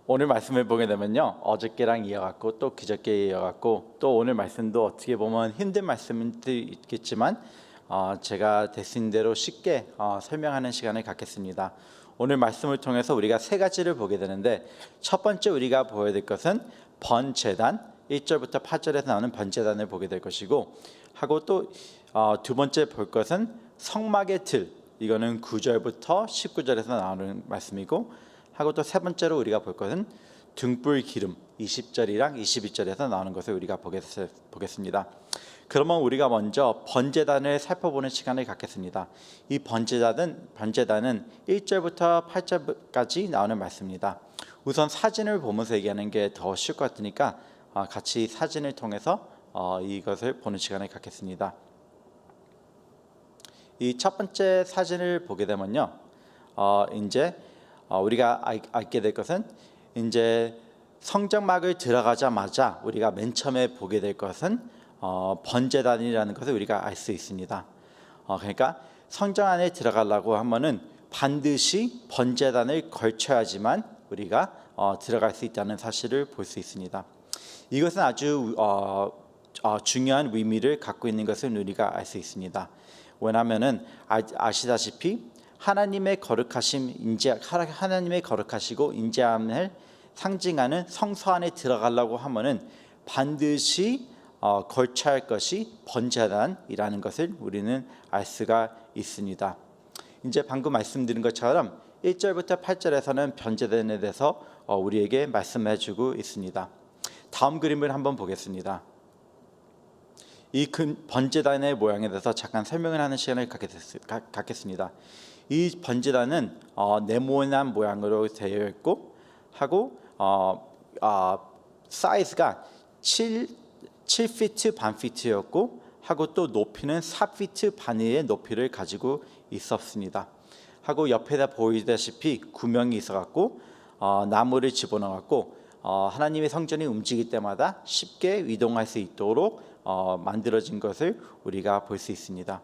오늘 말씀을 보게 되면요, 어저께랑 이어갔고 또 그저께 이어갔고 또 오늘 말씀도 어떻게 보면 힘든 말씀도 있겠지만 제가 되신 대로 쉽게 설명하는 시간을 갖겠습니다. 오늘 말씀을 통해서 우리가 세 가지를 보게 되는데, 첫 번째 우리가 보여야 될 것은 번제단, 1절부터 8절에서 나오는 번제단을 보게 될 것이고, 하고 또 두 번째 볼 것은 성막의 틀, 이거는 9절부터 19절에서 나오는 말씀이고, 하고 또 세 번째로 우리가 볼 것은 등불 기름, 20절이랑 22절에서 나오는 것을 우리가 보겠습니다. 그러면 우리가 먼저 번제단을 살펴보는 시간을 갖겠습니다. 이 번제단은 1절부터 8절까지 나오는 말씀입니다. 우선 사진을 보면서 얘기하는 게 더 쉬울 것 같으니까 같이 사진을 통해서 이것을 보는 시간을 갖겠습니다. 이 첫 번째 사진을 보게 되면요, 이제 우리가 알게 될 것은, 이제 성전막을 들어가자마자 우리가 맨 처음에 보게 될 것은 번제단이라는 것을 우리가 알 수 있습니다. 그러니까 성전 안에 들어가려고 하면은 반드시 번제단을 걸쳐야지만 우리가 들어갈 수 있다는 사실을 볼 수 있습니다. 이것은 아주 중요한 의미를 갖고 있는 것을 우리가 알 수 있습니다. 왜냐하면은 아시다시피 하나님의 거룩하시고 인자함을 상징하는 성소 안에 들어가려고 하면은 반드시 걸쳐야 할 것이 번제단이라는 것을 우리는 알 수가 있습니다. 이제 방금 말씀드린 것처럼 1절부터 8절에서는 번제단에 대해서 우리에게 말씀해주고 있습니다. 다음 그림을 한번 보겠습니다. 이 번제단의 모양에 대해서 잠깐 설명을 하는 시간을 갖겠습니다. 이 번제단은 네모난 모양으로 되어 있고, 하고 사이즈가 7피트 반 피트였고, 하고 또 높이는 4피트 반의 높이를 가지고 있었습니다. 하고 옆에다 보이다시피 구멍이 있어갖고 나무를 집어넣었고, 하나님의 성전이 움직일 때마다 쉽게 이동할 수 있도록 만들어진 것을 우리가 볼 수 있습니다.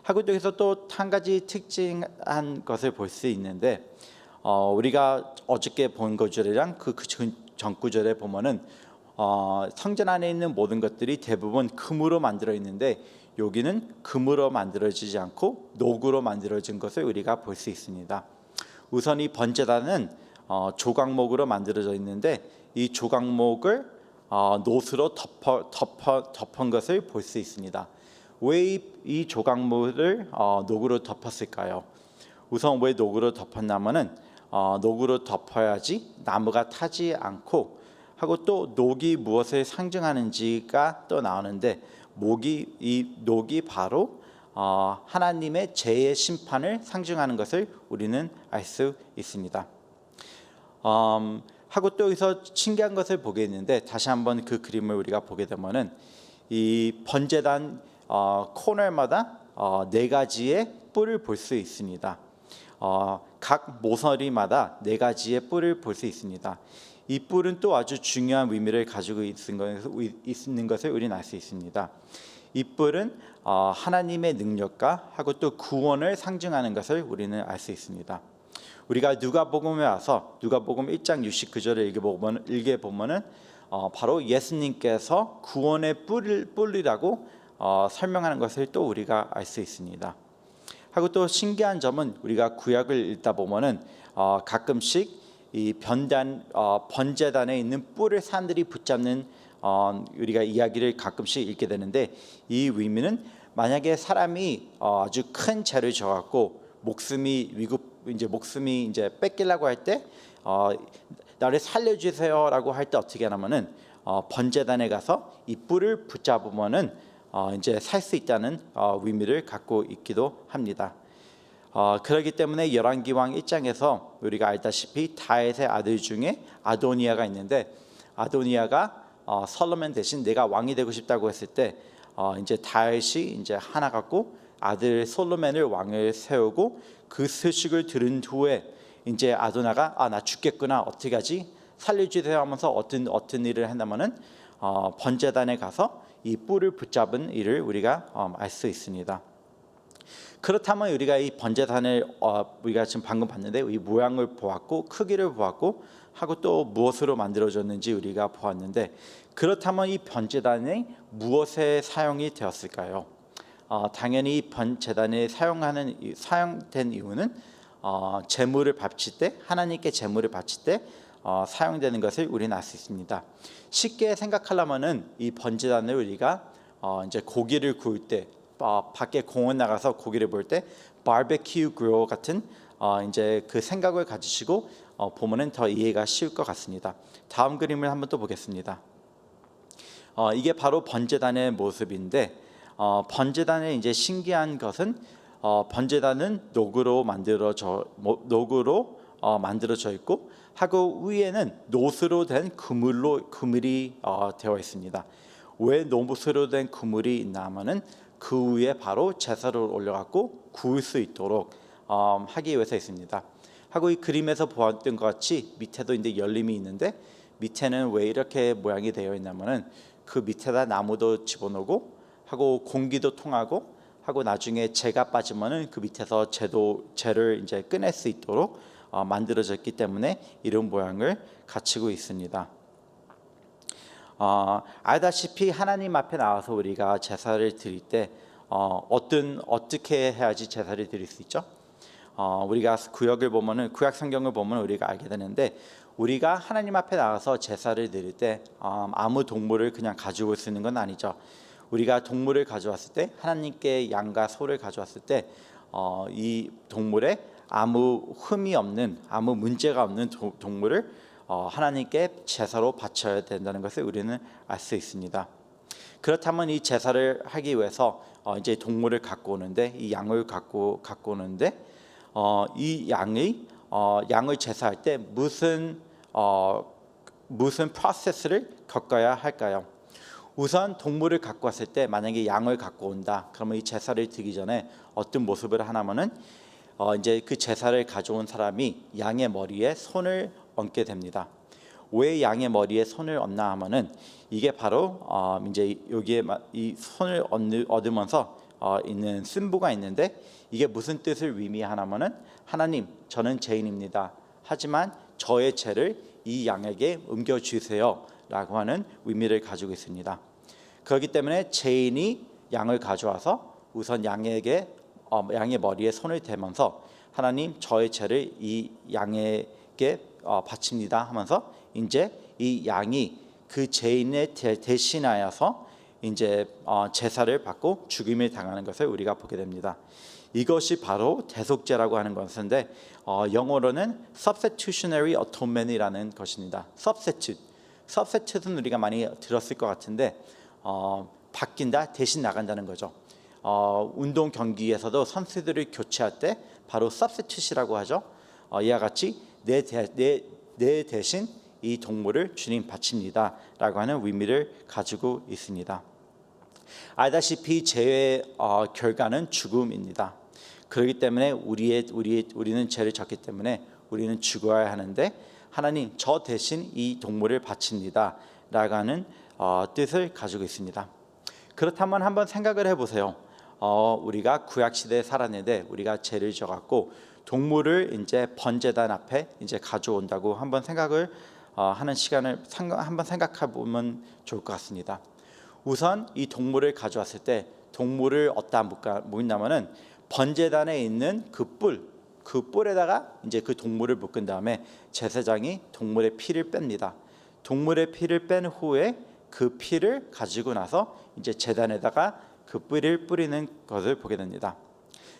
하고 여기서 또 한 가지 특징한 것을 볼 수 있는데, 우리가 어저께 본 구절이랑 그 전 구절에 보면은 성전 안에 있는 모든 것들이 대부분 금으로 만들어 있는데, 여기는 금으로 만들어지지 않고 녹으로 만들어진 것을 우리가 볼 수 있습니다. 우선 이 번제단은 조각목으로 만들어져 있는데, 이 조각목을 노스로 덮은 것을 볼 수 있습니다. 왜 이 조각목을 녹으로 덮었을까요? 우선 왜 녹으로 덮었냐면은 녹으로 덮어야지 나무가 타지 않고, 하고 또 녹이 무엇을 상징하는지가 또 나오는데, 이 녹이 바로 하나님의 죄의 심판을 상징하는 것을 우리는 알 수 있습니다. 하고 또 여기서 신기한 것을 보게 있는데, 다시 한번 그 그림을 우리가 보게 되면은 이 번제단 코너마다 네 가지의 뿔을 볼 수 있습니다. 각 모서리마다 네 가지의 뿔을 볼 수 있습니다. 이 뿔은 또 아주 중요한 의미를 가지고 있는 것을 우리는 알 수 있습니다. 이 뿔은 하나님의 능력과 하고 또 구원을 상징하는 것을 우리는 알 수 있습니다. 우리가 누가복음에 와서 누가복음 1장 69절을 읽어보면은 바로 예수님께서 구원의 뿔이라고 설명하는 것을 또 우리가 알 수 있습니다. 하고 또 신기한 점은, 우리가 구약을 읽다 보면은 가끔씩 이 번제단에 있는 뿔을 사람들이 붙잡는 우리가 이야기를 가끔씩 읽게 되는데, 이 의미는 만약에 사람이 아주 큰 죄를 져갖고 목숨이 뺏기려고 할 때 나를 살려주세요라고 할 때 어떻게 하냐면은 번제단에 가서 이 뿔을 붙잡으면은 이제 살 수 있다는 의미를 갖고 있기도 합니다. 그렇기 때문에 열왕기왕 1장에서 우리가 알다시피 다윗의 아들 중에 아도니아가 있는데, 아도니아가 솔로몬 대신 내가 왕이 되고 싶다고 했을 때 이제 다윗이 이제 하나 갖고 아들 솔로몬을 왕을 세우고, 그 소식을 들은 후에 이제 아도나가 나 죽겠구나, 어떻게 하지, 살려주세요 하면서 어떤 일을 했냐면은 번제단에 가서 이 뿔을 붙잡은 일을 우리가 알 수 있습니다. 그렇다면 우리가 이 번제단을 우리가 지금 방금 봤는데 이 모양을 보았고 크기를 보았고 하고 또 무엇으로 만들어졌는지 우리가 보았는데 그렇다면 이 번제단이 무엇에 사용이 되었을까요? 당연히 번제단에 사용된 이유는 제물을 바칠 때 하나님께 제물을 바칠 때 사용되는 것을 우리는 알 수 있습니다. 쉽게 생각하려면은 이 번제단을 우리가 이제 고기를 구울 때 밖에 공원 나가서 고기를 구울 때 바베큐 그릴 같은 이제 그 생각을 가지시고 보면은 더 이해가 쉬울 것 같습니다. 다음 그림을 한번 또 보겠습니다. 이게 바로 번제단의 모습인데 번제단의 이제 신기한 것은 번제단은 녹으로 만들어져 있고 하고 위에는 노스로 된 그물이 되어 있습니다. 왜 노스로 된 그물이 있냐면은 그 위에 바로 제사를 올려갖고 구울 수 있도록 하기 위해서 있습니다. 하고 이 그림에서 보았던 것 같이 밑에도 이제 열림이 있는데 밑에는 왜 이렇게 모양이 되어 있냐면은 그 밑에다 나무도 집어넣고 하고 공기도 통하고 하고 나중에 재가 빠지면은 그 밑에서 재를 이제 꺼낼 수 있도록 만들어졌기 때문에 이런 모양을 갖추고 있습니다. 알다시피 하나님 앞에 나와서 우리가 제사를 드릴 때 어떻게 해야지 제사를 드릴 수 있죠? 우리가 구약 성경을 보면 우리가 알게 되는데 우리가 하나님 앞에 나가서 제사를 드릴 때 아무 동물을 그냥 가지고 올 수 있는 건 아니죠. 우리가 동물을 가져왔을 때 하나님께 양과 소를 가져왔을 때 이 동물에 아무 흠이 없는 아무 문제가 없는 동물을 하나님께 제사로 바쳐야 된다는 것을 우리는 알 수 있습니다. 그렇다면 이 제사를 하기 위해서 이제 동물을 갖고 오는데 이 양을 갖고 오는데 이 양을 제사할 때 무슨 프로세스를 겪어야 할까요? 우선 동물을 갖고 왔을 때 만약에 양을 갖고 온다. 그러면 이 제사를 드리기 전에 어떤 모습을 하냐면은 이제 그 제사를 가져온 사람이 양의 머리에 손을 얹게 됩니다. 왜 양의 머리에 손을 얹나 하면은 이게 바로 이제 여기에 이 손을 얻으면서 있는 심보가 있는데 이게 무슨 뜻을 의미하냐면은 하나님 저는 죄인입니다. 하지만 저의 죄를 이 양에게 옮겨 주세요라고 하는 의미를 가지고 있습니다. 그렇기 때문에 죄인이 양을 가져와서 우선 양의 머리에 손을 대면서 하나님 저의 죄를 이 양에게 바칩니다 하면서 이제 이 양이 그 죄인에 대신하여서 이제 제사를 받고 죽임을 당하는 것을 우리가 보게 됩니다. 이것이 바로 대속죄라고 하는 것인데 영어로는 substitutionary atonement이라는 것입니다. substitute는 우리가 많이 들었을 것 같은데 바뀐다, 대신 나간다는 거죠. 운동 경기에서도 선수들을 교체할 때 바로 substitute이라고 하죠. 이와 같이 내 대신 이 동물을 주님 바칩니다라고 하는 의미를 가지고 있습니다. 알다시피 죄의 결과는 죽음입니다. 그렇기 때문에 우리는 죄를 졌기 때문에 우리는 죽어야 하는데 하나님 저 대신 이 동물을 바칩니다라고 하는 뜻을 가지고 있습니다. 그렇다면 한번 생각을 해보세요. 우리가 구약 시대에 살았는데 우리가 죄를 져갖고 동물을 이제 번제단 앞에 이제 가져온다고 한번 생각을 하는 시간을 한번 생각해 보면 좋을 것 같습니다. 우선 이 동물을 가져왔을 때 동물을 어디다 묻냐면은 번제단에 있는 그 뿔에다가 이제 그 동물을 묶은 다음에 제사장이 동물의 피를 뺍니다. 동물의 피를 뺀 후에 그 피를 가지고 나서 이제 제단에다가 그 뿔을 뿌리는 것을 보게 됩니다.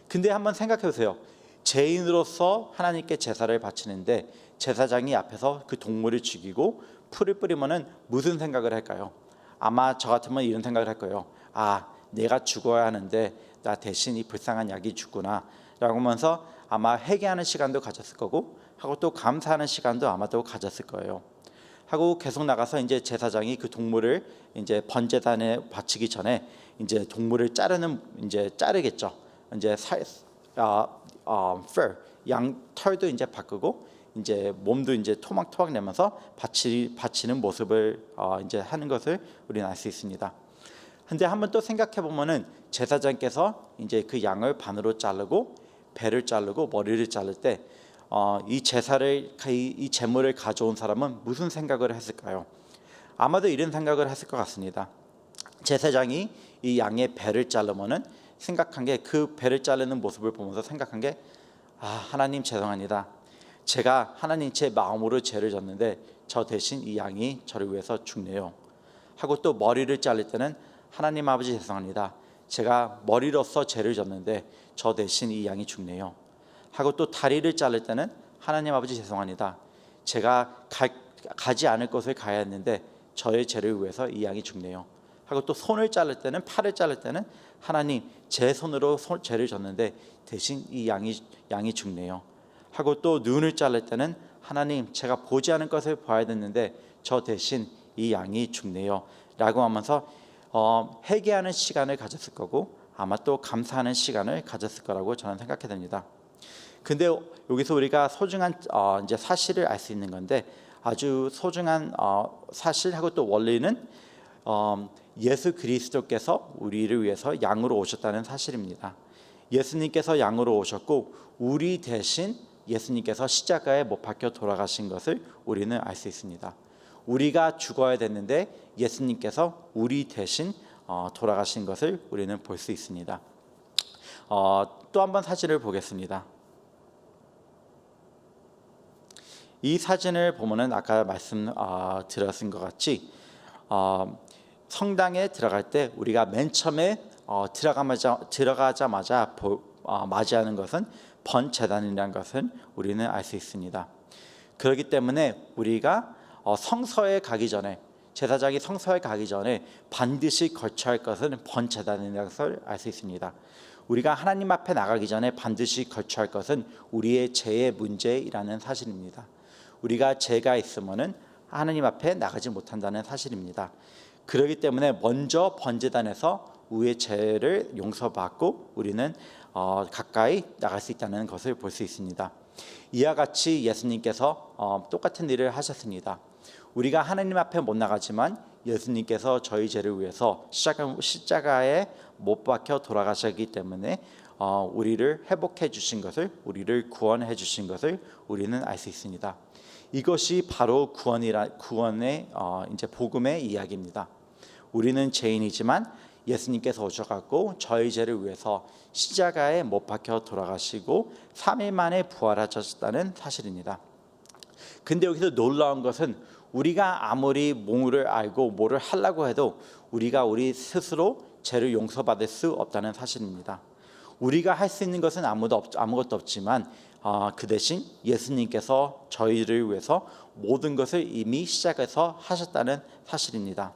근데 한번 생각해 보세요. 죄인으로서 하나님께 제사를 바치는데 제사장이 앞에서 그 동물을 죽이고 풀을 뿌리면은 무슨 생각을 할까요? 아마 저 같으면 이런 생각을 할 거예요. 내가 죽어야 하는데 나 대신 이 불쌍한 약이 죽구나 라고 하면서 아마 회개하는 시간도 가졌을 거고 하고 또 감사하는 시간도 아마도 가졌을 거예요. 하고 계속 나가서 이제 제사장이 그 동물을 이제 번제단에 바치기 전에 이제 동물을 자르겠죠. 이제 양 털도 이제 바꾸고 이제 몸도 이제 토막토막 내면서 바치는 모습을 이제 하는 것을 우리는 알 수 있습니다. 근데 한번 또 생각해 보면은 제사장께서 이제 그 양을 반으로 자르고 배를 자르고 머리를 자를 때 이 제물을 가져온 사람은 무슨 생각을 했을까요? 아마도 이런 생각을 했을 것 같습니다. 제사장이 이 양의 배를 자르면은 생각한 게, 그 배를 자르는 모습을 보면서 생각한 게, 하나님 죄송합니다. 제가 하나님 제 마음으로 죄를 졌는데 저 대신 이 양이 저를 위해서 죽네요. 하고 또 머리를 자를 때는 하나님 아버지 죄송합니다. 제가 머리로서 죄를 졌는데 저 대신 이 양이 죽네요. 하고 또 다리를 자를 때는 하나님 아버지 죄송합니다. 제가 가지 않을 곳을 가야 했는데 저의 죄를 위해서 이 양이 죽네요. 하고 또 손을 자를 때는, 팔을 자를 때는 하나님 제 손으로 죄를 졌는데 대신 이 양이 죽네요. 하고 또 눈을 자를 때는 하나님 제가 보지 않은 것을 봐야 됐는데 저 대신 이 양이 죽네요 라고 하면서 회개하는 시간을 가졌을 거고, 아마 또 감사하는 시간을 가졌을 거라고 저는 생각해 됩니다. 근데 여기서 우리가 소중한 이제 사실을 알 수 있는 건데, 아주 소중한 사실하고 또 원리는 예수 그리스도께서 우리를 위해서 양으로 오셨다는 사실입니다. 예수님께서 양으로 오셨고 우리 대신 예수님께서 십자가에 못 박혀 돌아가신 것을 우리는 알 수 있습니다. 우리가 죽어야 됐는데 예수님께서 우리 대신 돌아가신 것을 우리는 볼 수 있습니다. 또 한 번 사진을 보겠습니다. 이 사진을 보면은 아까 말씀드렸은 것 같이 성당에 들어갈 때 우리가 맨 처음에 들어가자마자 맞이하는 것은 번제단이라는 것은 우리는 알 수 있습니다. 그렇기 때문에 우리가 성서에 가기 전에, 제사장이 성서에 가기 전에 반드시 거쳐야 할 것은 번제단이라는 것을 알 수 있습니다. 우리가 하나님 앞에 나가기 전에 반드시 거쳐야 할 것은 우리의 죄의 문제이라는 사실입니다. 우리가 죄가 있으면은 하나님 앞에 나가지 못한다는 사실입니다. 그렇기 때문에 먼저 번제단에서 우리의 죄를 용서받고 우리는 가까이 나갈 수 있다는 것을 볼 수 있습니다. 이와 같이 예수님께서 똑같은 일을 하셨습니다. 우리가 하나님 앞에 못 나가지만 예수님께서 저희 죄를 위해서 십자가에 못 박혀 돌아가셨기 때문에 우리를 회복해 주신 것을, 우리를 구원해 주신 것을 우리는 알 수 있습니다. 이것이 바로 구원의 이제 복음의 이야기입니다. 우리는 죄인이지만 예수님께서 오셔갖고 저희 죄를 위해서 십자가에 못 박혀 돌아가시고 3일 만에 부활하셨다는 사실입니다. 근데 여기서 놀라운 것은 우리가 아무리 뭐를 알고 뭐를 하려고 해도 우리가 우리 스스로 죄를 용서받을 수 없다는 사실입니다. 우리가 할 수 있는 것은 아무것도 없지만 그 대신 예수님께서 저희를 위해서 모든 것을 이미 시작해서 하셨다는 사실입니다.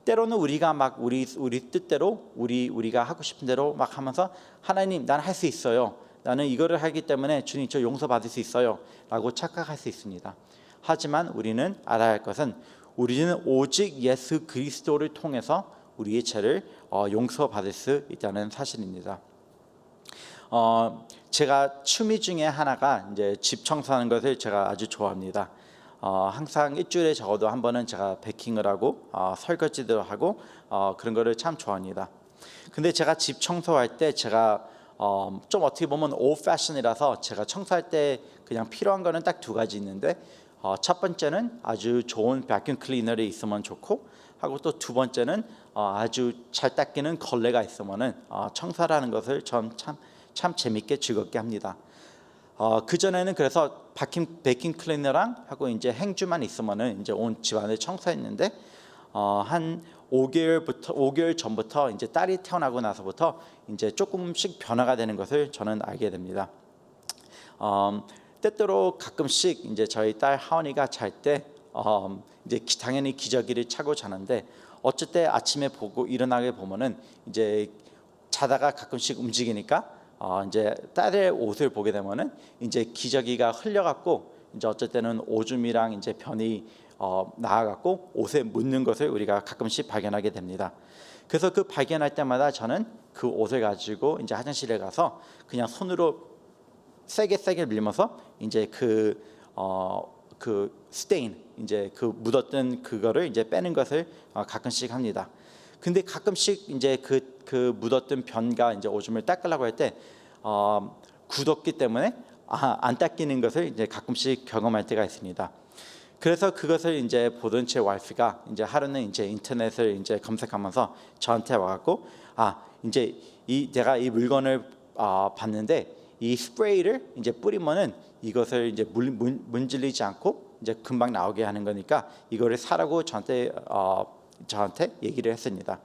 때로는 우리가 막 우리 뜻대로 우리가 하고 싶은 대로 막 하면서 하나님 난 할 수 있어요. 나는 이거를 하기 때문에 주님 저 용서받을 수 있어요 라고 착각할 수 있습니다. 하지만 우리는 알아야 할 것은 우리는 오직 예수 그리스도를 통해서 우리의 죄를 용서받을 수 있다는 사실입니다. 제가 취미 중에 하나가 이제 집 청소하는 것을 제가 아주 좋아합니다. 항상 일주일에 적어도 한 번은 제가 베이킹을 하고 설거지도 하고 그런 거를 참 좋아합니다. 근데 제가 집 청소할 때 제가 좀 어떻게 보면 old fashion이라서 제가 청소할 때 그냥 필요한 거는 딱 두 가지 있는데, 첫 번째는 아주 좋은 바큐um 클리너를 있으면 좋고, 하고 또 두 번째는 아주 잘 닦이는 걸레가 있으면은 청소라는 것을 참 재밌게 즐겁게 합니다. 그 전에는 그래서 베이킹 클리너랑 하고 이제 행주만 있으면은 이제 온 집안을 청소했는데, 한 5개월 전부터 이제 딸이 태어나고 나서부터 이제 조금씩 변화가 되는 것을 저는 알게 됩니다. 때때로 가끔씩 이제 저희 딸 하원이가 잘 때 이제 당연히 기저귀를 차고 자는데, 어쩔 때 아침에 일어나게 보면은 이제 자다가 가끔씩 움직이니까 이제 딸의 옷을 보게 되면은 이제 기저귀가 흘려갖고 이제 어쩔 때는 오줌이랑 이제 변이 나와갖고 옷에 묻는 것을 우리가 가끔씩 발견하게 됩니다. 그래서 그 발견할 때마다 저는 그 옷을 가지고 이제 화장실에 가서 그냥 손으로 세게 밀면서 이제 그 스테인, 이제 그 묻었던 그거를 이제 빼는 것을 가끔씩 합니다. 근데 가끔씩 이제 그 묻었던 변과 이제 오줌을 닦으려고 할 때 굳었기 때문에 안 닦이는 것을 이제 가끔씩 경험할 때가 있습니다. 그래서 그것을 이제 보던 제 와이프가 이제 하루는 이제 인터넷을 이제 검색하면서 저한테 와갖고 이제 내가 이 물건을 봤는데 이 스프레이를 이제 뿌리면은 이것을 이제 문질리지 않고 이제 금방 나오게 하는 거니까 이거를 사라고 저한테 얘기를 했습니다.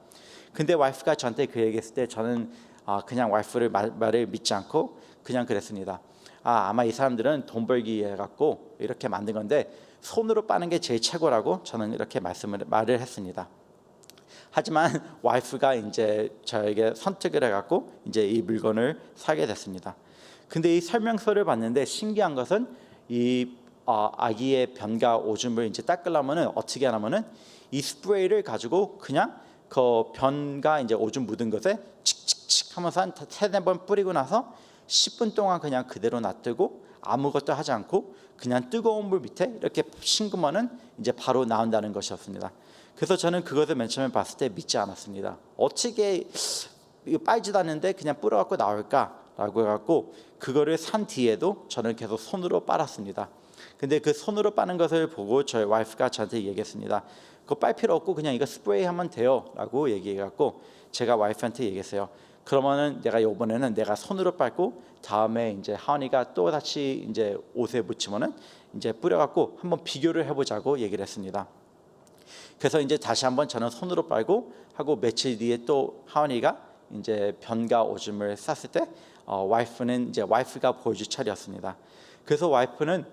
근데 와이프가 저한테 그 얘기했을 때 저는 그냥 와이프를 말을 믿지 않고 그냥 그랬습니다. 아마 이 사람들은 돈 벌기 위해 갖고 이렇게 만든 건데 손으로 빠는 게 제일 최고라고 저는 이렇게 말을 했습니다. 하지만 와이프가 이제 저에게 선택을 해갖고 이제 이 물건을 사게 됐습니다. 근데 이 설명서를 봤는데 신기한 것은 이 아기의 변과 오줌을 이제 닦으려면은 어떻게 하냐면은 이 스프레이를 가지고 그냥 그 변과 이제 오줌 묻은 것에 칙칙칙 하면서 한 3-4번 뿌리고 나서 10분 동안 그냥 그대로 놔두고 아무것도 하지 않고 그냥 뜨거운 물 밑에 이렇게 헹구면은 이제 바로 나온다는 것이었습니다. 그래서 저는 그것을 맨 처음에 봤을 때 믿지 않았습니다. 어떻게 이거 빨지도 않는데 그냥 뿌려갖고 나올까라고 해갖고 그거를 산 뒤에도 저는 계속 손으로 빨았습니다. 근데 그 손으로 빠는 것을 보고 저희 와이프가 저한테 얘기했습니다. 그거 빨 필요 없고 그냥 이거 스프레이 하면 돼요라고 얘기해갖고 제가 와이프한테 얘기했어요. 그러면은 내가 이번에는 내가 손으로 빨고 다음에 이제 하은이가 또 다시 이제 옷에 묻히면은 이제 뿌려갖고 한번 비교를 해보자고 얘기를 했습니다. 그래서 이제 다시 한번 저는 손으로 빨고 하고 며칠 뒤에 또 하은이가 이제 변과 오줌을 쌌을 때 와이프는 이제 와이프가 보여줄 차례였습니다. 그래서 와이프는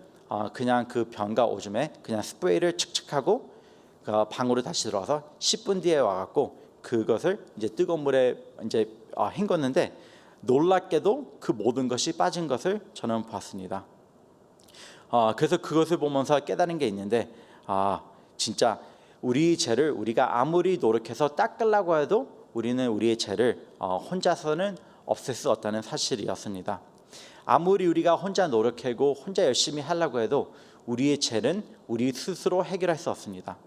그냥 그 변과 오줌에 그냥 스프레이를 칙칙하고 방으로 다시 들어와서 10분 뒤에 와갖고 그것을 이제 뜨거운 물에 이제 헹궜는데 놀랍게도 그 모든 것이 빠진 것을 저는 봤습니다. 그래서 그것을 보면서 깨달은 게 있는데 진짜 우리 죄를 우리가 아무리 노력해서 닦으려고 해도 우리는 우리의 죄를 혼자서는 없앨 수 없다는 사실이었습니다. 아무리 우리가 혼자 노력하고 혼자 열심히 하려고 해도 우리의 죄는 우리 스스로 해결할 수 없습니다.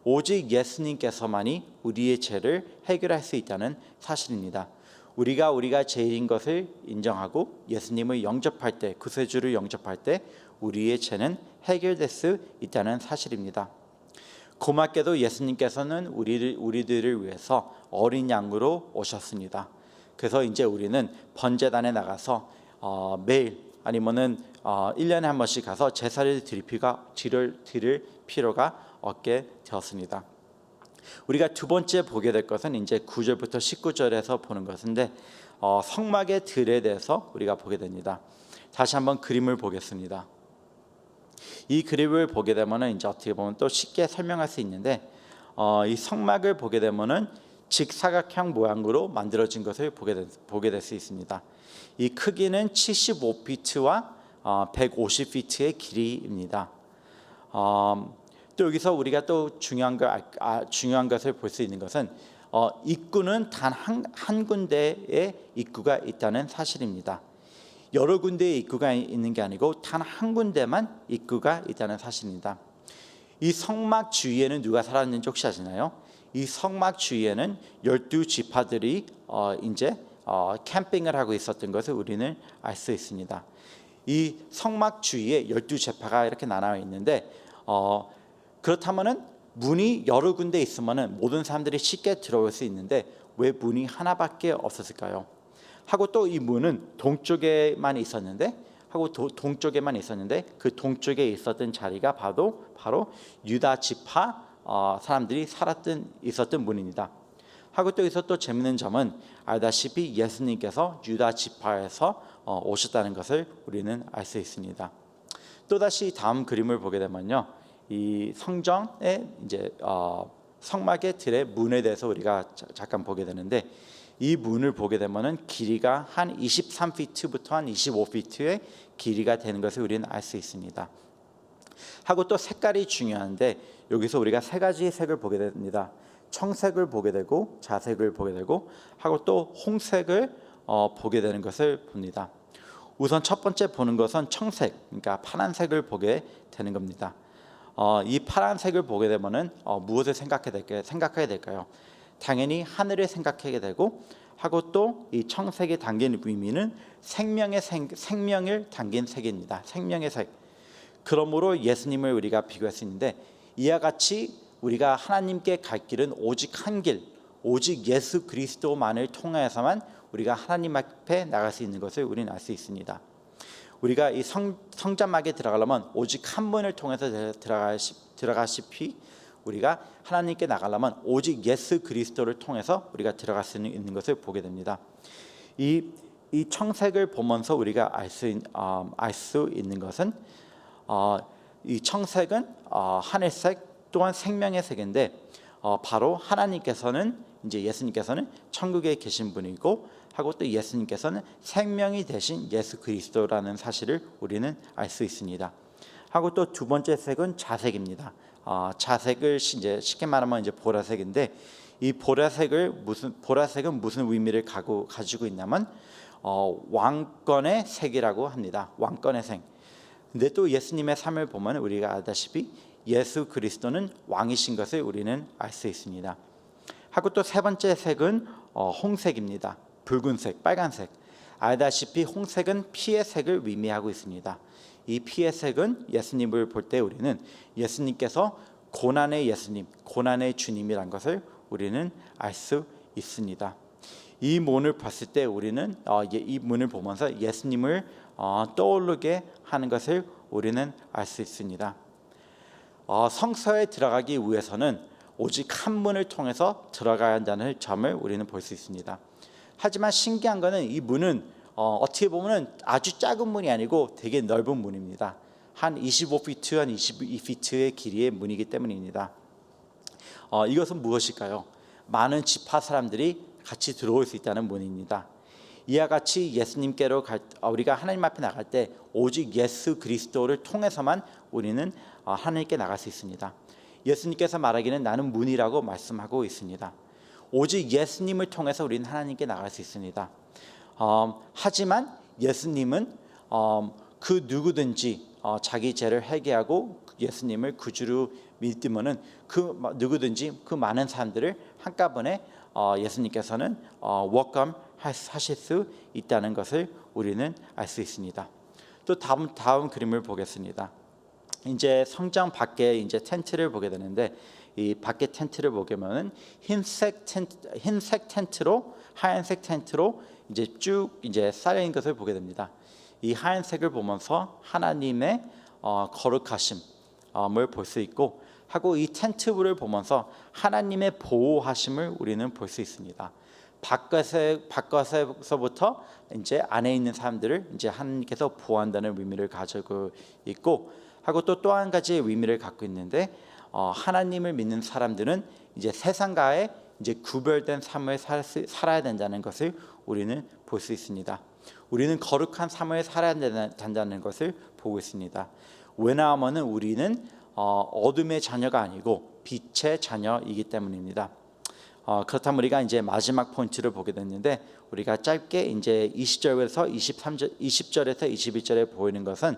오직 예수님께서만이 우리의 죄를 해결할 수 있다는 사실입니다. 우리가 죄인 것을 인정하고 예수님을 영접할 때, 구세주를 영접할 때 우리의 죄는 해결될 수 있다는 사실입니다. 고맙게도 예수님께서는 우리들을 위해서 어린 양으로 오셨습니다. 그래서 이제 우리는 번제단에 나가서 매일 아니면은 1년에 한 번씩 가서 제사를 드릴 필요가 없게 되었습니다. 우리가 두 번째 보게 될 것은 이제 9절부터 19절에서 보는 것인데 성막의 들에 대해서 우리가 보게 됩니다. 다시 한번 그림을 보겠습니다. 이 그림을 보게 되면은 이제 어떻게 보면 또 쉽게 설명할 수 있는데 이 성막을 보게 되면은 직사각형 모양으로 만들어진 것을 보게 될 수 있습니다. 이 크기는 75피트와 150피트의 길이입니다. 또 여기서 우리가 또 중요한 것을 볼 수 있는 것은 입구는 단 한 군데의 입구가 있다는 사실입니다. 여러 군데의 입구가 있는 게 아니고 단 한 군데만 입구가 있다는 사실입니다. 이 성막 주위에는 누가 살았는지 혹시 아시나요? 이 성막 주위에는 12지파들이 이제 캠핑을 하고 있었던 것을 우리는 알 수 있습니다. 이 성막 주위에 12지파가 이렇게 나눠 있는데 그렇다면은 문이 여러 군데 있으면은 모든 사람들이 쉽게 들어올 수 있는데 왜 문이 하나밖에 없었을까요? 하고 또 이 문은 동쪽에만 있었는데 그 동쪽에 있었던 자리가 바로 유다 지파 사람들이 있었던 문입니다. 하고 또 여기서 또 재밌는 점은 알다시피 예수님께서 유다 지파에서 오셨다는 것을 우리는 알 수 있습니다. 또 다시 다음 그림을 보게 되면요, 이 성전의 이제 성막의 들의 문에 대해서 우리가 잠깐 보게 되는데 이 문을 보게 되면은 길이가 한 23피트부터 한 25피트의 길이가 되는 것을 우리는 알 수 있습니다. 하고 또 색깔이 중요한데 여기서 우리가 세 가지 색을 보게 됩니다. 청색을 보게 되고 자색을 보게 되고 하고 또 홍색을 보게 되는 것을 봅니다. 우선 첫 번째 보는 것은 청색, 그러니까 파란색을 보게 되는 겁니다. 이 파란색을 보게 되면은 무엇을 생각해야 될까요? 당연히 하늘을 생각하게 되고, 하고 또 이 청색에 담긴 의미는 생명을 담긴 색입니다. 생명의 색. 그러므로 예수님을 우리가 비교할 수 있는데, 이와 같이 우리가 하나님께 갈 길은 오직 한 길, 오직 예수 그리스도만을 통하여서만 우리가 하나님 앞에 나갈 수 있는 것을 우리는 알 수 있습니다. 우리가 이 성전막에 들어가려면 오직 한 문을 통해서 들어가시피, 우리가 하나님께 나가려면 오직 예수 그리스도를 통해서 우리가 들어갈 수 있는 것을 보게 됩니다. 이 청색을 보면서 우리가 알 수 있는 것은, 이 청색은 하늘색 또한 생명의 색인데, 바로 하나님께서는, 이제 예수님께서는 천국에 계신 분이고, 하고 또 예수님께서는 생명이 되신 예수 그리스도라는 사실을 우리는 알 수 있습니다. 하고 또 두 번째 색은 자색입니다. 자색을 이제 쉽게 말하면 이제 보라색인데, 이 보라색은 무슨 의미를 가지고 있냐면 왕권의 색이라고 합니다. 왕권의 색. 근데 또 예수님의 삶을 보면 우리가 알다시피 예수 그리스도는 왕이신 것을 우리는 알 수 있습니다. 하고 또 세 번째 색은 홍색입니다. 붉은색, 빨간색. 알다시피 홍색은 피의 색을 의미하고 있습니다. 이 피의 색은 예수님을 볼 때 우리는 예수님께서 고난의 예수님, 고난의 주님이란 것을 우리는 알 수 있습니다. 이 문을 봤을 때 우리는 이 문을 보면서 예수님을 떠오르게 하는 것을 우리는 알 수 있습니다. 성서에 들어가기 위해서는 오직 한 문을 통해서 들어가야 한다는 점을 우리는 볼 수 있습니다. 하지만 신기한 것은 이 문은 어떻게 보면 아주 작은 문이 아니고 되게 넓은 문입니다. 한 25피트, 한 22피트의 길이의 문이기 때문입니다. 이것은 무엇일까요? 많은 지파 사람들이 같이 들어올 수 있다는 문입니다. 이와 같이 예수님께로 우리가 하나님 앞에 나갈 때 오직 예수 그리스도를 통해서만 우리는 하나님께 나갈 수 있습니다. 예수님께서 말하기는 나는 문이라고 말씀하고 있습니다. 오직 예수님을 통해서 우리는 하나님께 나갈 수 있습니다. 하지만 예수님은 그 누구든지 자기 죄를 회개하고 예수님을 구주로 믿으면은 그 누구든지 그 많은 사람들을 한꺼번에 예수님께서는 welcome 하실 수 있다는 것을 우리는 알 수 있습니다. 또 다음 그림을 보겠습니다. 이제 성전 밖에 이제 텐트를 보게 되는데, 이 밖에 텐트를 보게면은 흰색 텐트로 하얀색 텐트로 이제 쭉 이제 쌓여 있는 것을 보게 됩니다. 이 하얀색을 보면서 하나님의 거룩하심을 볼 수 있고, 하고 이 텐트를 보면서 하나님의 보호하심을 우리는 볼 수 있습니다. 밖에서부터 이제 안에 있는 사람들을 이제 하나님께서 보호한다는 의미를 가지고 있고, 하고 또 한 가지의 의미를 갖고 있는데, 하나님을 믿는 사람들은 이제 세상과의 이제 구별된 삶을 살아야 된다는 것을 우리는 볼 수 있습니다. 우리는 거룩한 삶을 살아야 된다는 것을 보고 있습니다. 왜냐하면 우리는 어둠의 자녀가 아니고 빛의 자녀이기 때문입니다. 그렇다면 우리가 이제 마지막 포인트를 보게 됐는데, 우리가 짧게 이제 20절에서 21절에 보이는 것은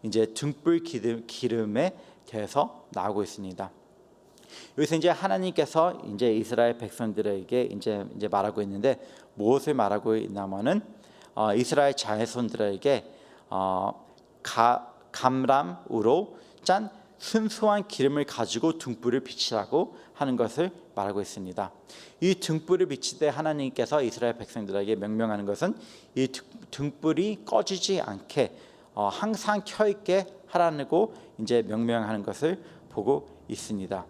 이제 등불 기름에 대해서 나오고 있습니다. 여기서 이제 하나님께서 이제 이스라엘 백성들에게 이제 말하고 있는데, 무엇을 말하고 있냐면은 이스라엘 자손들에게 감람으로 짠 순수한 기름을 가지고 등불을 비치라고 하는 것을 말하고 있습니다. 이 등불을 비칠 때 하나님께서 이스라엘 백성들에게 명령하는 것은 이 등불이 꺼지지 않게 항상 켜 있게 하라고 이제 명령하는 것을 보고 있습니다.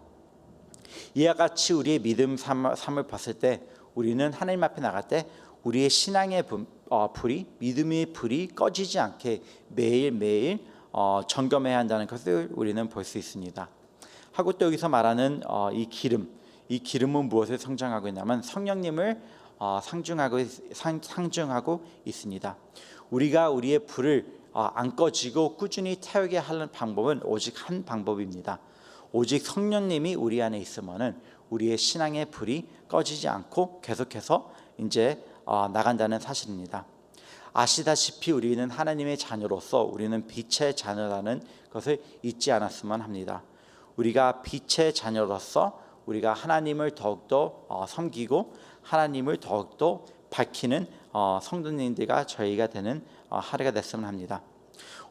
이와 같이 우리의 믿음 삶을 봤을 때 우리는 하나님 앞에 나갈 때 우리의 신앙의 불이, 믿음의 불이 꺼지지 않게 매일매일 점검해야 한다는 것을 우리는 볼 수 있습니다. 하고 또 여기서 말하는 이 기름은 무엇을 상징하고 있냐면 성령님을 상징하고 있습니다. 우리가 우리의 불을 안 꺼지고 꾸준히 태우게 하는 방법은 오직 한 방법입니다. 오직 성령님이 우리 안에 있으면은 우리의 신앙의 불이 꺼지지 않고 계속해서 이제 나간다는 사실입니다. 아시다시피 우리는 하나님의 자녀로서 우리는 빛의 자녀라는 것을 잊지 않았으면 합니다. 우리가 빛의 자녀로서 우리가 하나님을 더욱더 섬기고 하나님을 더욱더 밝히는 성도님들과 저희가 되는 하루가 됐으면 합니다.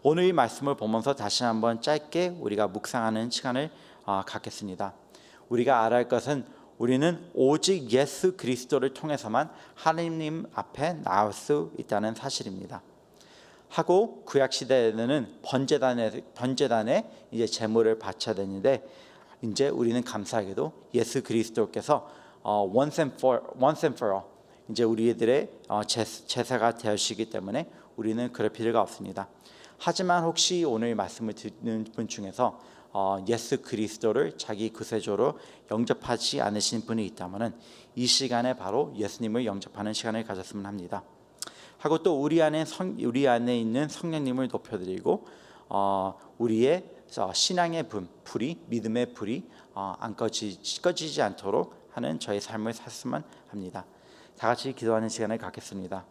오늘 이 말씀을 보면서 다시 한번 짧게 우리가 묵상하는 시간을 갖겠습니다. 우리가 알아야 할 것은 우리는 오직 예수 그리스도를 통해서만 하나님 앞에 나올 수 있다는 사실입니다. 하고 구약 시대에는 번제단에 이제 제물을 바쳐야 되는데 이제 우리는 감사하게도 예수 그리스도께서 once and for all 이제 우리들의 제사가 되시기 때문에 우리는 그럴 필요가 없습니다. 하지만 혹시 오늘 말씀을 듣는 분 중에서 예수 그리스도를 자기 구세주로 영접하지 않으신 분이 있다면은 이 시간에 바로 예수님을 영접하는 시간을 가졌으면 합니다. 하고 또 우리 안에 있는 성령님을 높여드리고 우리의 신앙의 불이 믿음의 불이 안 꺼지지 않도록 하는 저희 삶을 살았으면 합니다. 다 같이 기도하는 시간을 갖겠습니다.